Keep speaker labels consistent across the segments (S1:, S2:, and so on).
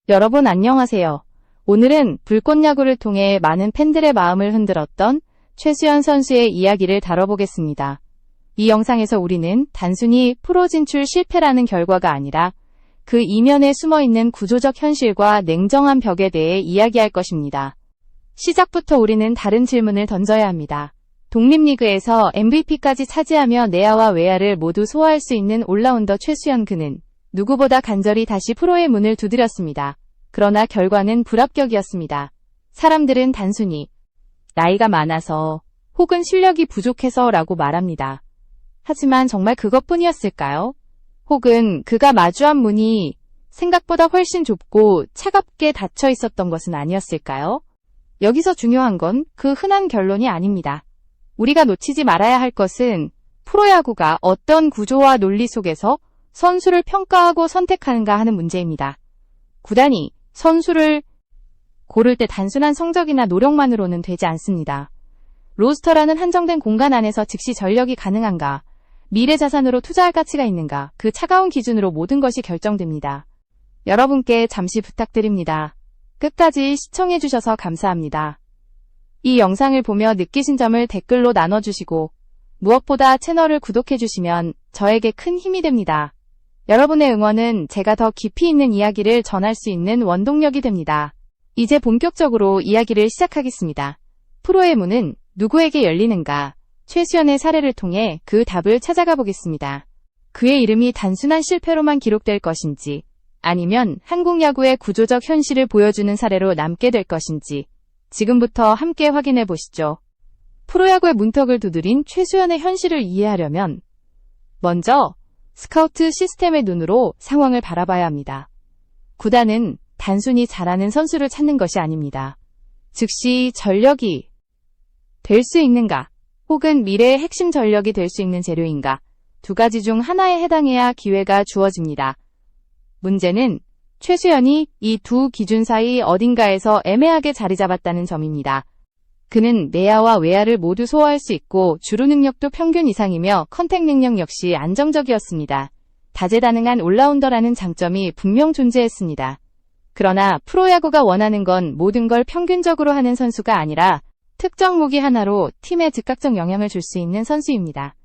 S1: 여러분 안녕하세요. 오늘은 불꽃야구를 통해 많은 팬들의 마음을 흔들었던 최수연 선수의 이야기를 다뤄보겠습니다. 이 영상에서 우리는 단순히 프로 진출 실패라는 결과가 아니라 그 이면에 숨어있는 구조적 현실과 냉정한 벽에 대해 이야기할 것입니다. 시작부터 우리는 다른 질문을 던져야 합니다. 독립리그에서 MVP까지 차지하며 내야와 외야를 모두 소화할 수 있는 올라운더 최수연, 그는 누구보다 간절히 다시 프로의 문을 두드렸습니다. 그러나 결과는 불합격이었습니다. 사람들은 단순히 나이가 많아서 혹은 실력이 부족해서 라고 말합니다. 하지만 정말 그것뿐이었을까요? 혹은 그가 마주한 문이 생각보다 훨씬 좁고 차갑게 닫혀 있었던 것은 아니었을까요? 여기서 중요한 건 그 흔한 결론이 아닙니다. 우리가 놓치지 말아야 할 것은 프로야구가 어떤 구조와 논리 속에서 선수를 평가하고 선택하는가 하는 문제입니다. 구단이 선수를 고를 때 단순한 성적이나 노력만으로는 되지 않습니다. 로스터라는 한정된 공간 안에서 즉시 전력이 가능한가, 미래 자산으로 투자할 가치가 있는가, 그 차가운 기준으로 모든 것이 결정됩니다. 여러분께 잠시 부탁드립니다. 끝까지 시청해주셔서 감사합니다. 이 영상을 보며 느끼신 점을 댓글로 나눠주시고 무엇보다 채널을 구독해주시면 저에게 큰 힘이 됩니다. 여러분의 응원은 제가 더 깊이 있는 이야기를 전할 수 있는 원동력이 됩니다. 이제 본격적으로 이야기를 시작하겠습니다. 프로의 문은 누구에게 열리는가? 최수연의 사례를 통해 그 답을 찾아가 보겠습니다. 그의 이름이 단순한 실패로만 기록될 것인지, 아니면 한국 야구의 구조적 현실을 보여주는 사례로 남게 될 것인지 지금부터 함께 확인해 보시죠. 프로야구의 문턱을 두드린 최수연의 현실을 이해하려면 먼저 스카우트 시스템의 눈으로 상황을 바라봐야 합니다. 구단은 단순히 잘하는 선수를 찾는 것이 아닙니다. 즉시 전력이 될 수 있는가, 혹은 미래의 핵심 전력이 될 수 있는 재료인가, 두 가지 중 하나에 해당해야 기회가 주어집니다. 문제는 최수연이 이 두 기준 사이 어딘가에서 애매하게 자리 잡았다는 점입니다. 그는 내야와 외야를 모두 소화할 수 있고 주루 능력도 평균 이상이며 컨택 능력 역시 안정적이었습니다. 다재다능한 올라운더라는 장점이 분명 존재했습니다. 그러나 프로야구가 원하는 건 모든 걸 평균적으로 하는 선수가 아니라 특정 무기 하나로 팀에 즉각적 영향을 줄 수 있는 선수입니다.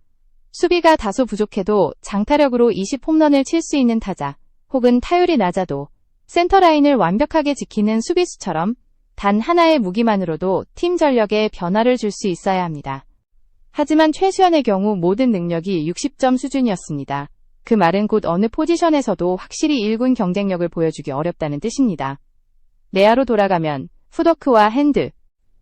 S1: 수비가 다소 부족해도 장타력으로 20홈런을 칠 수 있는 타자, 혹은 타율이 낮아도 센터라인을 완벽하게 지키는 수비수처럼 단 하나의 무기만으로도 팀 전력에 변화를 줄 수 있어야 합니다. 하지만 최수연의 경우 모든 능력이 60점 수준이었습니다. 그 말은 곧 어느 포지션에서도 확실히 1군 경쟁력을 보여주기 어렵다는 뜻입니다. 내야로 돌아가면 풋워크와 핸드,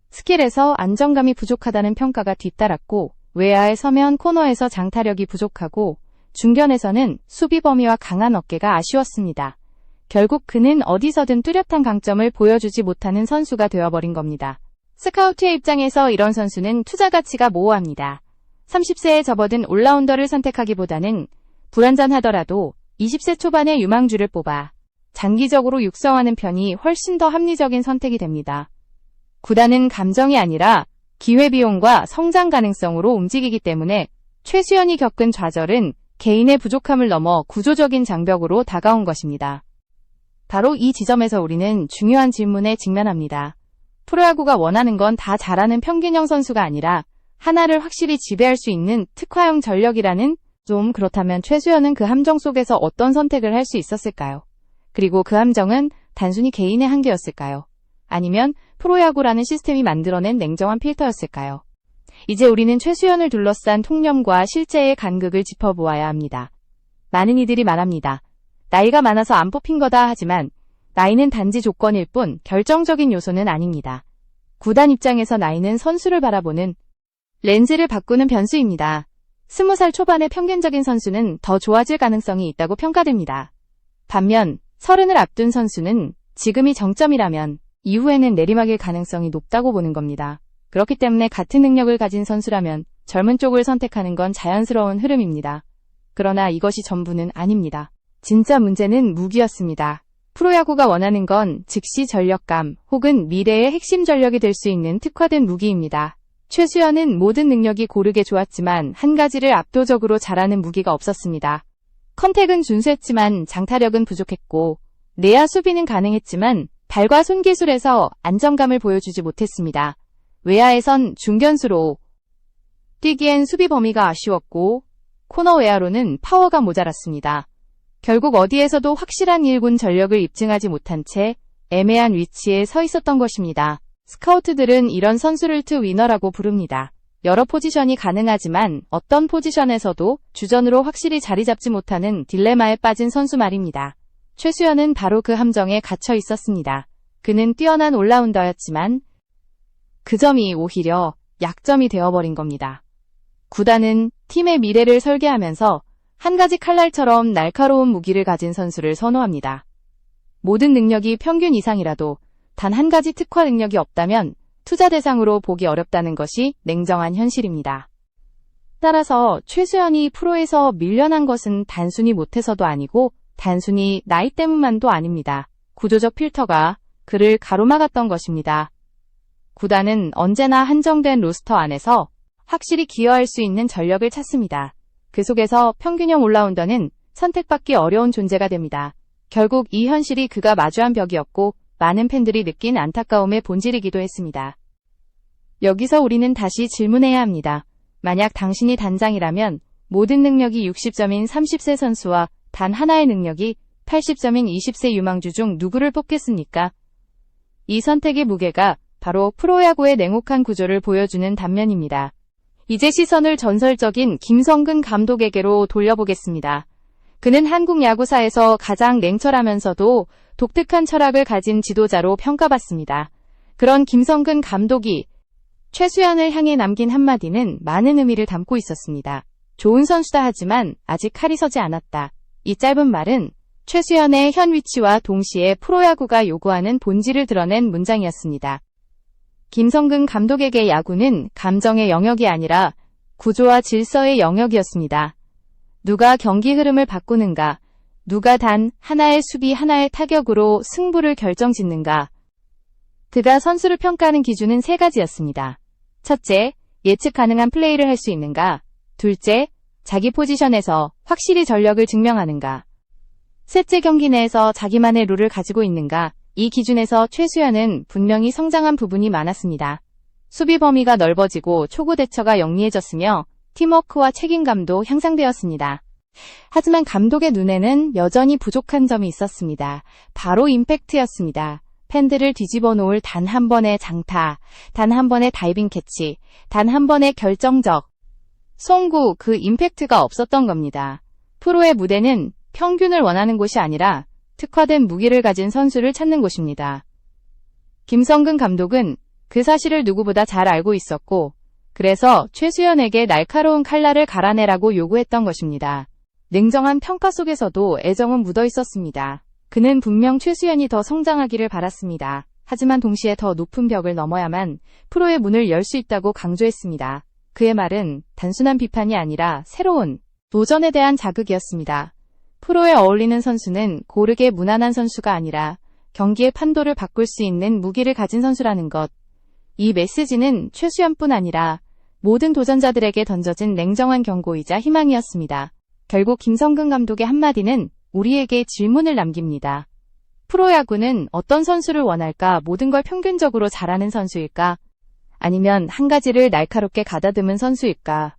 S1: 스킬에서 안정감이 부족하다는 평가가 뒤따랐고, 외야에 서면 코너에서 장타력이 부족하고, 중견에서는 수비 범위와 강한 어깨가 아쉬웠습니다. 결국 그는 어디서든 뚜렷한 강점을 보여주지 못하는 선수가 되어버린 겁니다. 스카우트의 입장에서 이런 선수는 투자 가치가 모호합니다. 30세에 접어든 올라운더를 선택하기보다는 불완전하더라도 20세 초반의 유망주를 뽑아 장기적으로 육성하는 편이 훨씬 더 합리적인 선택이 됩니다. 구단은 감정이 아니라 기회비용과 성장 가능성으로 움직이기 때문에 최수연이 겪은 좌절은 개인의 부족함을 넘어 구조적인 장벽으로 다가온 것입니다. 바로 이 지점에서 우리는 중요한 질문에 직면합니다. 프로야구가 원하는 건 다 잘하는 평균형 선수가 아니라 하나를 확실히 지배할 수 있는 특화형 전력이라는, 좀 그렇다면 최수연은 그 함정 속에서 어떤 선택을 할 수 있었을까요? 그리고 그 함정은 단순히 개인의 한계였을까요? 아니면 프로야구라는 시스템이 만들어낸 냉정한 필터였을까요? 이제 우리는 최수연을 둘러싼 통념과 실제의 간극을 짚어보아야 합니다. 많은 이들이 말합니다. 나이가 많아서 안 뽑힌 거다 하지만 나이는 단지 조건일 뿐 결정적인 요소는 아닙니다. 구단 입장에서 나이는 선수를 바라보는 렌즈를 바꾸는 변수입니다. 20살 초반의 평균적인 선수는 더 좋아질 가능성이 있다고 평가됩니다. 반면 30을 앞둔 선수는 지금이 정점이라면 이후에는 내리막일 가능성이 높다고 보는 겁니다. 그렇기 때문에 같은 능력을 가진 선수라면 젊은 쪽을 선택하는 건 자연스러운 흐름입니다. 그러나 이것이 전부는 아닙니다. 진짜 문제는 무기였습니다. 프로야구가 원하는 건 즉시 전력감 혹은 미래의 핵심 전력이 될 수 있는 특화된 무기입니다. 최수연은 모든 능력이 고르게 좋았지만 한 가지를 압도적으로 잘하는 무기가 없었습니다. 컨택은 준수했지만 장타력은 부족했고 내야 수비는 가능했지만 발과 손 기술에서 안정감을 보여주지 못했습니다. 외야에선 중견수로 뛰기엔 수비 범위가 아쉬웠고 코너 외야로는 파워가 모자랐습니다. 결국 어디에서도 확실한 1군 전력을 입증하지 못한 채 애매한 위치에 서 있었던 것입니다. 스카우트들은 이런 선수를 투 위너라고 부릅니다. 여러 포지션이 가능하지만 어떤 포지션에서도 주전으로 확실히 자리 잡지 못하는 딜레마에 빠진 선수 말입니다. 최수연은 바로 그 함정에 갇혀 있었습니다. 그는 뛰어난 올라운더였지만 그 점이 오히려 약점이 되어버린 겁니다. 구단은 팀의 미래를 설계하면서 한 가지 칼날처럼 날카로운 무기를 가진 선수를 선호합니다. 모든 능력이 평균 이상이라도 단 한 가지 특화 능력이 없다면 투자 대상으로 보기 어렵다는 것이 냉정한 현실입니다. 따라서 최수연이 프로에서 밀려난 것은 단순히 못해서도 아니고 단순히 나이 때문만도 아닙니다. 구조적 필터가 그를 가로막았던 것입니다. 구단은 언제나 한정된 로스터 안에서 확실히 기여할 수 있는 전력을 찾습니다. 그 속에서 평균형 올라운더는 선택받기 어려운 존재가 됩니다. 결국 이 현실이 그가 마주한 벽이었고 많은 팬들이 느낀 안타까움의 본질이기도 했습니다. 여기서 우리는 다시 질문해야 합니다. 만약 당신이 단장이라면 모든 능력이 60점인 30세 선수와 단 하나의 능력이 80점인 20세 유망주 중 누구를 뽑겠습니까? 이 선택의 무게가 바로 프로야구의 냉혹한 구조를 보여주는 단면입니다. 이제 시선을 전설적인 김성근 감독에게로 돌려보겠습니다. 그는 한국 야구사에서 가장 냉철하면서도 독특한 철학을 가진 지도자로 평가받습니다. 그런 김성근 감독이 최수연을 향해 남긴 한마디는 많은 의미를 담고 있었습니다. 좋은 선수다 하지만 아직 칼이 서지 않았다. 이 짧은 말은 최수연의 현 위치와 동시에 프로야구가 요구하는 본질을 드러낸 문장이었습니다. 김성근 감독에게 야구는 감정의 영역이 아니라 구조와 질서의 영역이었습니다. 누가 경기 흐름을 바꾸는가, 누가 단 하나의 수비 하나의 타격으로 승부를 결정짓는가. 그가 선수를 평가하는 기준은 세 가지였습니다. 첫째, 예측 가능한 플레이를 할 수 있는가. 둘째, 자기 포지션에서 확실히 전력을 증명하는가. 셋째, 경기 내에서 자기만의 룰을 가지고 있는가. 이 기준에서 최수연은 분명히 성장한 부분이 많았습니다. 수비 범위가 넓어지고 초구 대처가 영리해졌으며 팀워크와 책임감도 향상되었습니다. 하지만 감독의 눈에는 여전히 부족한 점이 있었습니다. 바로 임팩트였습니다. 팬들을 뒤집어 놓을 단 한 번의 장타, 단 한 번의 다이빙 캐치, 단 한 번의 결정적 송구, 그 임팩트가 없었던 겁니다. 프로의 무대는 평균을 원하는 곳이 아니라 특화된 무기를 가진 선수를 찾는 곳입니다. 김성근 감독은 그 사실을 누구보다 잘 알고 있었고, 그래서 최수연에게 날카로운 칼날을 갈아내라고 요구했던 것입니다. 냉정한 평가 속에서도 애정은 묻어 있었습니다. 그는 분명 최수연이 더 성장하기를 바랐습니다. 하지만 동시에 더 높은 벽을 넘어야만 프로의 문을 열 수 있다고 강조했습니다. 그의 말은 단순한 비판이 아니라 새로운 도전에 대한 자극이었습니다. 프로에 어울리는 선수는 고르게 무난한 선수가 아니라 경기의 판도를 바꿀 수 있는 무기를 가진 선수라는 것. 이 메시지는 최수연뿐 아니라 모든 도전자들에게 던져진 냉정한 경고이자 희망이었습니다. 결국 김성근 감독의 한마디는 우리에게 질문을 남깁니다. 프로야구는 어떤 선수를 원할까? 모든 걸 평균적으로 잘하는 선수일까? 아니면 한 가지를 날카롭게 가다듬은 선수일까?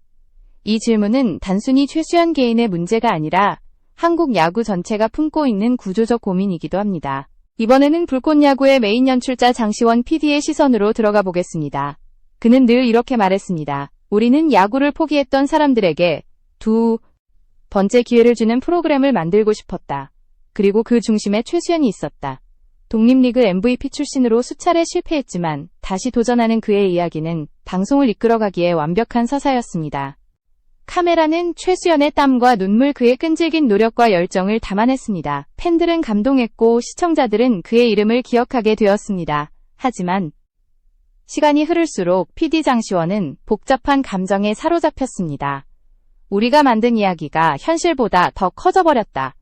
S1: 이 질문은 단순히 최수연 개인의 문제가 아니라 한국 야구 전체가 품고 있는 구조적 고민이기도 합니다. 이번에는 불꽃야구의 메인 연출자 장시원 PD의 시선으로 들어가 보겠습니다. 그는 늘 이렇게 말했습니다. 우리는 야구를 포기했던 사람들에게 두 번째 기회를 주는 프로그램을 만들고 싶었다. 그리고 그 중심에 최수연이 있었다. 독립리그 MVP 출신으로 수차례 실패했지만 다시 도전하는 그의 이야기는 방송을 이끌어가기에 완벽한 서사였습니다. 카메라는 최수연의 땀과 눈물, 그의 끈질긴 노력과 열정을 담아냈습니다. 팬들은 감동했고 시청자들은 그의 이름을 기억하게 되었습니다. 하지만 시간이 흐를수록 PD 장시원은 복잡한 감정에 사로잡혔습니다. 우리가 만든 이야기가 현실보다 더 커져버렸다.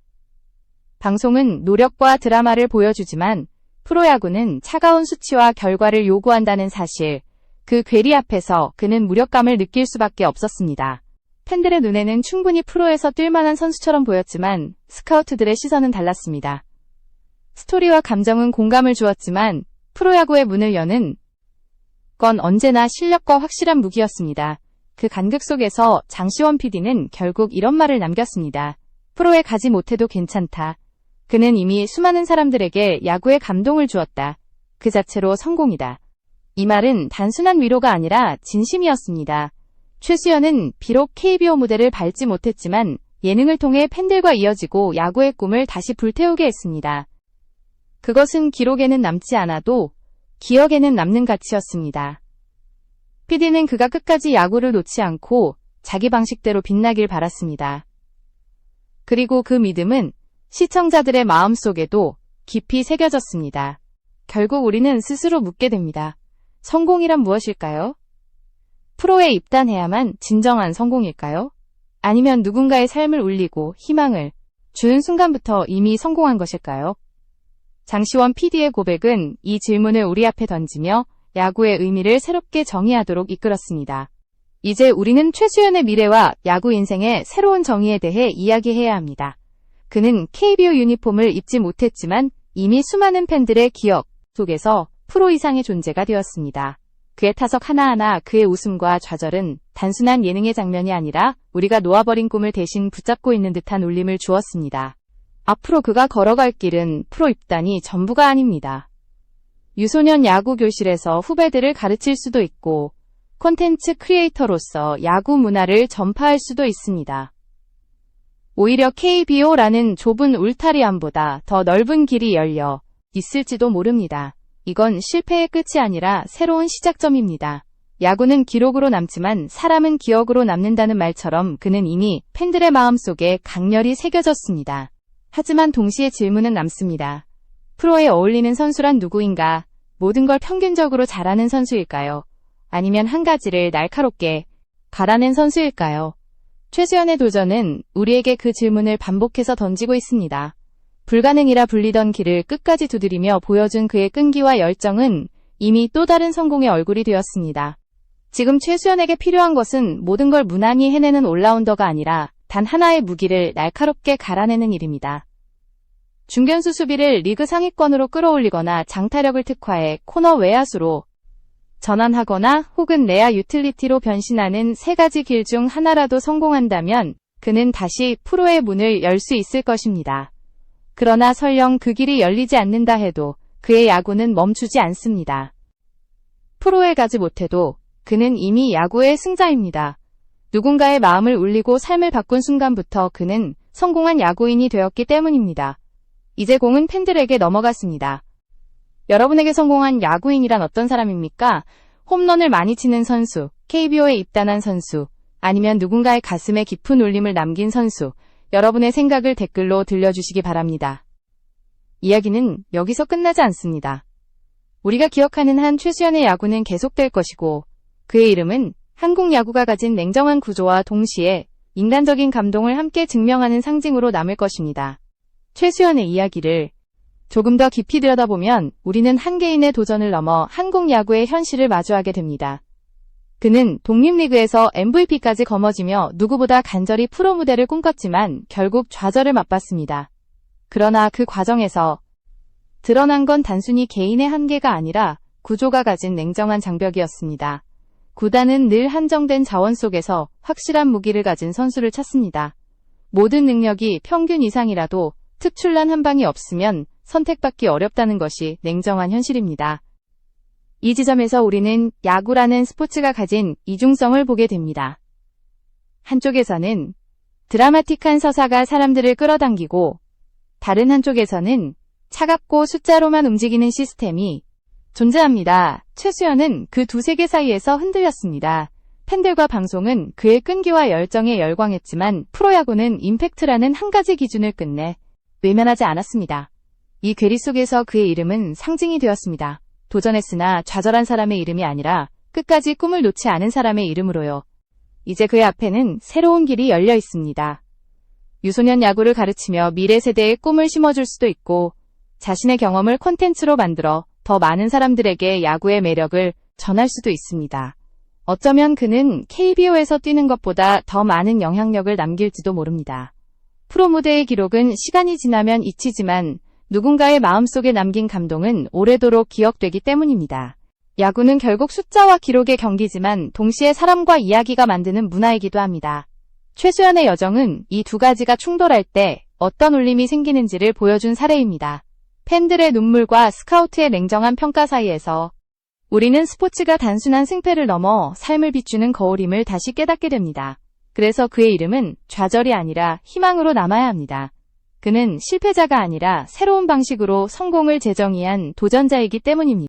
S1: 방송은 노력과 드라마를 보여주지만 프로야구는 차가운 수치와 결과를 요구한다는 사실, 그 괴리 앞에서 그는 무력감을 느낄 수밖에 없었습니다. 팬들의 눈에는 충분히 프로에서 뛸만한 선수처럼 보였지만 스카우트들의 시선은 달랐습니다. 스토리와 감정은 공감을 주었지만 프로야구의 문을 여는 건 언제나 실력과 확실한 무기였습니다. 그 간극 속에서 장시원 PD는 결국 이런 말을 남겼습니다. 프로에 가지 못해도 괜찮다. 그는 이미 수많은 사람들에게 야구의 감동을 주었다. 그 자체로 성공이다. 이 말은 단순한 위로가 아니라 진심이었습니다. 최수연은 비록 KBO 무대를 밟지 못했지만 예능을 통해 팬들과 이어지고 야구의 꿈을 다시 불태우게 했습니다. 그것은 기록에는 남지 않아도 기억에는 남는 가치였습니다. PD는 그가 끝까지 야구를 놓지 않고 자기 방식대로 빛나길 바랐습니다. 그리고 그 믿음은 시청자들의 마음속에도 깊이 새겨졌습니다. 결국 우리는 스스로 묻게 됩니다. 성공이란 무엇일까요? 프로에 입단해야만 진정한 성공일까요? 아니면 누군가의 삶을 울리고 희망을 주는 순간부터 이미 성공한 것일까요? 장시원 PD의 고백은 이 질문을 우리 앞에 던지며 야구의 의미를 새롭게 정의하도록 이끌었습니다. 이제 우리는 최수연의 미래와 야구 인생의 새로운 정의에 대해 이야기해야 합니다. 그는 KBO 유니폼을 입지 못했지만 이미 수많은 팬들의 기억 속에서 프로 이상의 존재가 되었습니다. 그의 타석 하나하나, 그의 웃음과 좌절은 단순한 예능의 장면이 아니라 우리가 놓아버린 꿈을 대신 붙잡고 있는 듯한 울림을 주었습니다. 앞으로 그가 걸어갈 길은 프로 입단이 전부가 아닙니다. 유소년 야구 교실에서 후배들을 가르칠 수도 있고 콘텐츠 크리에이터로서 야구 문화를 전파할 수도 있습니다. 오히려 KBO라는 좁은 울타리 안보다 더 넓은 길이 열려 있을지도 모릅니다. 이건 실패의 끝이 아니라 새로운 시작점입니다. 야구는 기록으로 남지만 사람은 기억으로 남는다는 말처럼 그는 이미 팬들의 마음속에 강렬히 새겨졌습니다. 하지만 동시에 질문은 남습니다. 프로에 어울리는 선수란 누구인가? 모든 걸 평균적으로 잘하는 선수일까요? 아니면 한 가지를 날카롭게 갈아낸 선수일까요? 최수연의 도전은 우리에게 그 질문을 반복해서 던지고 있습니다. 불가능이라 불리던 길을 끝까지 두드리며 보여준 그의 끈기와 열정은 이미 또 다른 성공의 얼굴이 되었습니다. 지금 최수연에게 필요한 것은 모든 걸 무난히 해내는 올라운더가 아니라 단 하나의 무기를 날카롭게 갈아내는 일입니다. 중견수 수비를 리그 상위권으로 끌어올리거나 장타력을 특화해 코너 외야수로 전환하거나 혹은 내야 유틸리티로 변신하는 세 가지 길 중 하나라도 성공한다면 그는 다시 프로의 문을 열 수 있을 것입니다. 그러나 설령 그 길이 열리지 않는다 해도 그의 야구는 멈추지 않습니다. 프로에 가지 못해도 그는 이미 야구의 승자입니다. 누군가의 마음을 울리고 삶을 바꾼 순간부터 그는 성공한 야구인이 되었기 때문입니다. 이제 공은 팬들에게 넘어갔습니다. 여러분에게 성공한 야구인이란 어떤 사람입니까? 홈런을 많이 치는 선수, KBO에 입단한 선수, 아니면 누군가의 가슴에 깊은 울림을 남긴 선수, 여러분의 생각을 댓글로 들려주시기 바랍니다. 이야기는 여기서 끝나지 않습니다. 우리가 기억하는 한 최수연의 야구는 계속될 것이고 그의 이름은 한국 야구가 가진 냉정한 구조와 동시에 인간적인 감동을 함께 증명하는 상징으로 남을 것입니다. 최수연의 이야기를 조금 더 깊이 들여다보면 우리는 한 개인의 도전을 넘어 한국 야구의 현실을 마주하게 됩니다. 그는 독립리그에서 MVP까지 거머쥐며 누구보다 간절히 프로 무대를 꿈꿨지만 결국 좌절을 맛봤습니다. 그러나 그 과정에서 드러난 건 단순히 개인의 한계가 아니라 구조가 가진 냉정한 장벽이었습니다. 구단은 늘 한정된 자원 속에서 확실한 무기를 가진 선수를 찾습니다. 모든 능력이 평균 이상이라도 특출난 한 방이 없으면 선택받기 어렵다는 것이 냉정한 현실입니다. 이 지점에서 우리는 야구라는 스포츠가 가진 이중성을 보게 됩니다. 한쪽에서는 드라마틱한 서사가 사람들을 끌어당기고 다른 한쪽에서는 차갑고 숫자로만 움직이는 시스템이 존재합니다. 최수연은 그 두 세계 사이에서 흔들렸습니다. 팬들과 방송은 그의 끈기와 열정에 열광했지만 프로야구는 임팩트라는 한 가지 기준을 끝내 외면하지 않았습니다. 이 괴리 속에서 그의 이름은 상징이 되었습니다. 도전했으나 좌절한 사람의 이름이 아니라 끝까지 꿈을 놓지 않은 사람의 이름으로요. 이제 그의 앞에는 새로운 길이 열려 있습니다. 유소년 야구를 가르치며 미래 세대의 꿈을 심어줄 수도 있고 자신의 경험을 콘텐츠로 만들어 더 많은 사람들에게 야구의 매력을 전할 수도 있습니다. 어쩌면 그는 KBO에서 뛰는 것보다 더 많은 영향력을 남길지도 모릅니다. 프로 무대의 기록은 시간이 지나면 잊히지만 누군가의 마음속에 남긴 감동은 오래도록 기억되기 때문입니다. 야구는 결국 숫자와 기록의 경기지만 동시에 사람과 이야기가 만드는 문화이기도 합니다. 최수연의 여정은 이 두 가지가 충돌할 때 어떤 울림이 생기는지를 보여준 사례입니다. 팬들의 눈물과 스카우트의 냉정한 평가 사이에서 우리는 스포츠가 단순한 승패를 넘어 삶을 비추는 거울임을 다시 깨닫게 됩니다. 그래서 그의 이름은 좌절이 아니라 희망으로 남아야 합니다. 그는 실패자가 아니라 새로운 방식으로 성공을 재정의한 도전자이기 때문입니다.